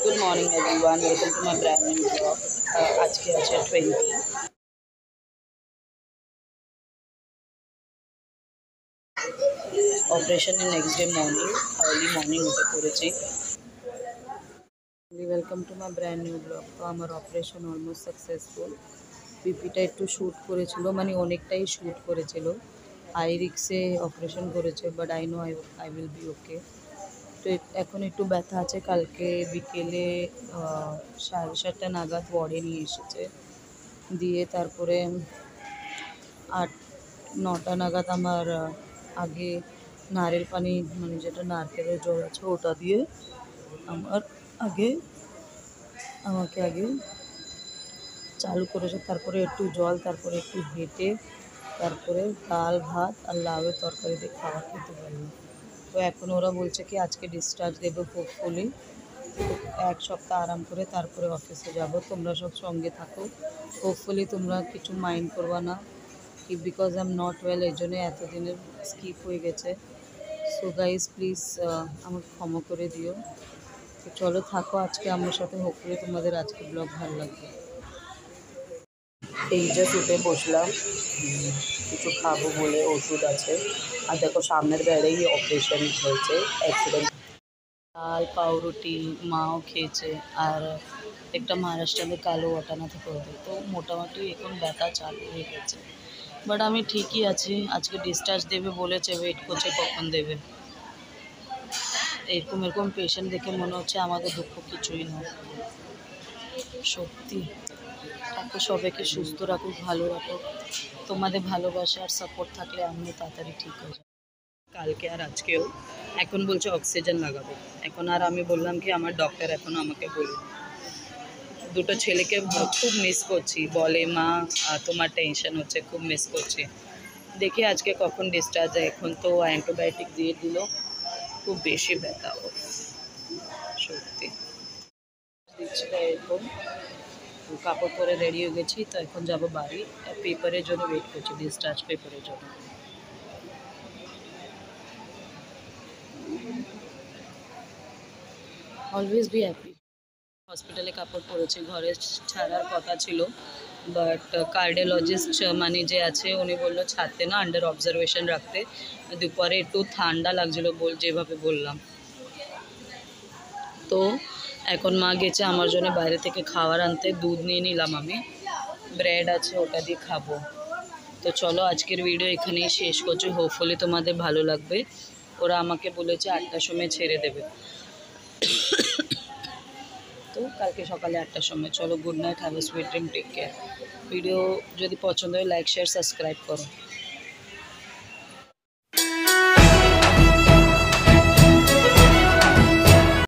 Good morning everyone, welcome to my brand new vlog. आज के আছে 20 অপারেশনের next day morning early morning উঠে পড়েছি। Welcome to my brand new blog. তো আমার অপারেশন অলমোস্ট সাকসেসফুল। পিপিটা একটু শ্যুট করেছিল, মানে অনেকটাই শ্যুট করেছিল। আইরিক্সে অপারেশন করেছে, but I know I will be okay. তো এখন একটু ব্যথা আছে। কালকে বিকেলে 7:30 নাগাদ ওয়ার্ডে নিয়ে এসেছে, দিয়ে তারপরে 8-9টা নাগাদ আমার আগে নারকেল পানি, মানে যেটা নারকেলের জল আছে ওটা দিয়ে আমাকে আগে চালু করেছে। তারপরে একটু জল, তারপরে একটু হেঁটে, তারপরে ডাল ভাত আর লাউয়ের তরকারি দিয়ে খাবার খেতে পারলো। তো এখন ওরা বলছে কি আজকে ডিসচার্জ দেবে হোপফুলি। এক সপ্তাহ আরাম করে তারপরে অফিসে যাব। তোমরা সব সঙ্গে থাকো, হোপফুলি তোমরা কিছু মাইন্ড করবা না কি, because I am not well, এই জন্য এতদিনের স্কিপ হয়ে গেছে। সো গাইজ প্লিজ আমাকে ক্ষমা করে দিও। তো চলো থাকো আজকে আমার সাথে, হোপফুলি তোমাদের আজকে ব্লগ ভালো লাগবে। এই জাস্ট উঠে বসলাম, কিছু খাবো বলে ওষুধ আছে। আর দেখো সামনের বেড়েই অপারেশন হয়েছে, অ্যাক্সিডেন্ট। ডাল পাউরুটি মাও খেয়েছে, আর একটা মহারাষ্ট্রের কালো ওয়াটানা থেকে ওদের। তো মোটামুটি এখন ব্যথা চালু হয়ে গেছে, বাট আমি ঠিকই আছি। আজকে ডিসচার্জ দেবে বলেছে, ওয়েট করছে কখন দেবে। এরকম পেশেন্ট দেখে মনে হচ্ছে আমাদের দুঃখ কিছুই নয়, সত্যি। ঠাকুর সবাইকে সুস্থ রাখুক, ভালো রাখুক। তোমাদের ভালোবাসা আর সাপোর্ট থাকলে আমিও তাড়াতাড়ি ঠিক হয়ে যাব। কালকে আর আজকেও এখন বলছে অক্সিজেন লাগাবো। এখন আর আমি বললাম কি আমার ডক্টর এখন আমাকে বলুন, দুটো ছেলেকে খুব মিস করছি। বলে মা তোমার টেনশন হচ্ছে, খুব মিস করছি। দেখি আজকে কখন ডিসচার্জ হয়। এখন তো অ্যান্টিবায়োটিক দিয়ে দিল, খুব বেশি ব্যথা ওর, সত্যি দিচ্ছি। এরকম কাপড় পরে রেডি হয়ে গেছি, তো এখন যাব বাড়ি। পেপারের জন্য ওয়েট করছি, ডিসচার্জ পেপারের জন্য। Always be happy. হসপিটালে কাপড় পরেছি, ঘরে ছাড়ার কথা ছিল, বাট কার্ডিওলজিস্ট মানে যে আছে উনি বললো ছাড়তে না, আন্ডার অবজারভেশন রাখতে। দুপুরে একটু ঠান্ডা লাগছিলো যেভাবে বললাম। তো এখন মা গেছে আমার জন্য বাইরে থেকে খাবার আনতে, দুধ নিয়ে নিলাম আমি, ব্রেড আছে ওটা দিয়ে খাবো। তো চলো আজকের ভিডিও এখানেই শেষ করছি, হোপফুলি তোমাদের ভালো লাগবে। ওরা আমাকে বলেছে 8টার সময় ছেড়ে দেবে, তো কালকে সকালে 8টার সময়। চলো, good night, have a sweet dream, take care. Video যদি পছন্দ হয় লাইক শেয়ার সাবস্ক্রাইব করো।